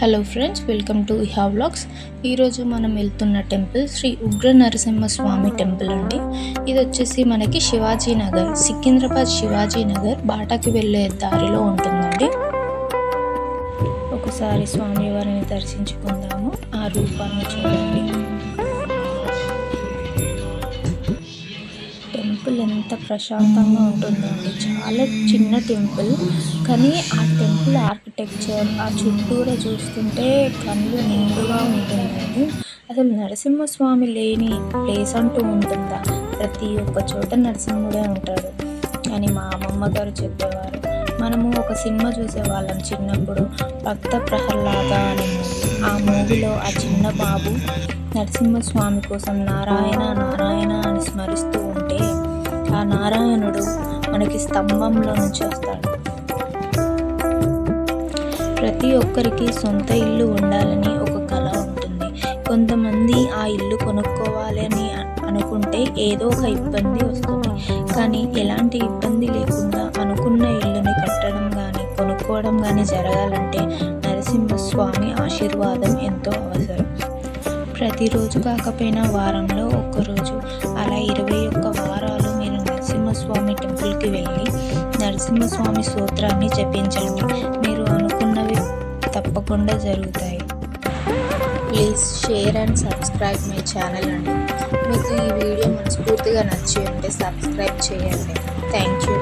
Hello friends, welcome to Iha vlogs. ఈరోజు మనం వెళ్తున్న టెంపుల్ శ్రీ ఉగ్ర నరసింహస్వామి టెంపుల్ అండి. ఇది వచ్చేసి మనకి శివాజీ నగర్, సికింద్రాబాద్ శివాజీ నగర్ బాటాకి వెళ్ళే దారిలో ఉంటుందండి. ఒకసారి స్వామివారిని దర్శించుకుందాము. ఆ రూపాన్ని చూడండి. టెంపుల్ ఎంత ప్రశాంతంగా ఉంటుందండి. చాలా చిన్న టెంపుల్, కానీ ఆ టెంపుల్ ఆర్కిటెక్చర్, ఆ చుట్టూరా చూస్తుంటే కళ్ళు నిండుగా ఉంటుందండి. అసలు నరసింహస్వామి లేని ప్లేస్ అంటూ ఉంటుందా? ప్రతి ఒక్క చోట నరసింహుడే ఉంటాడు అని మా అమ్మమ్మ గారు చెప్పేవారు. మనము ఒక సినిమా చూసేవాళ్ళం చిన్నప్పుడు, భక్త ప్రహ్లాద అనే మూవీ. ఆ మూవీలో ఆ చిన్న బాబు నరసింహస్వామి కోసం నారాయణ నారాయణ అని స్మరిస్తూ ఉంటే ఆ నారాయణుడు మనకి స్తంభంలో నుంచి వస్తాడు. ప్రతి ఒక్కరికి సొంత ఇల్లు ఉండాలని ఒక కల ఉంటుంది. కొంతమంది ఆ ఇల్లు కొనుక్కోవాలి అని అనుకుంటే ఏదో ఒక ఇబ్బంది వస్తుంది. కానీ ఎలాంటి ఇబ్బంది లేకుండా అనుకున్న ఇల్లుని కట్టడం కానీ కొనుక్కోవడం కానీ జరగాలంటే నరసింహస్వామి ఆశీర్వాదం ఎంతో అవసరం. ప్రతిరోజు కాకపోయినా వారంలో ఒక్కరోజు, అలా 21 వారాలు మీరు నరసింహస్వామి టెంపుల్కి వెళ్ళి నరసింహస్వామి స్తోత్రాన్ని జపించండి. మీరు అనుకున్నవి తప్పకుండా జరుగుతాయి. Please share and subscribe my channel అండి. మీకు ఈ వీడియో మనస్ఫూర్తిగా నచ్చి ఉంటే సబ్స్క్రైబ్ చేయండి. Thank you.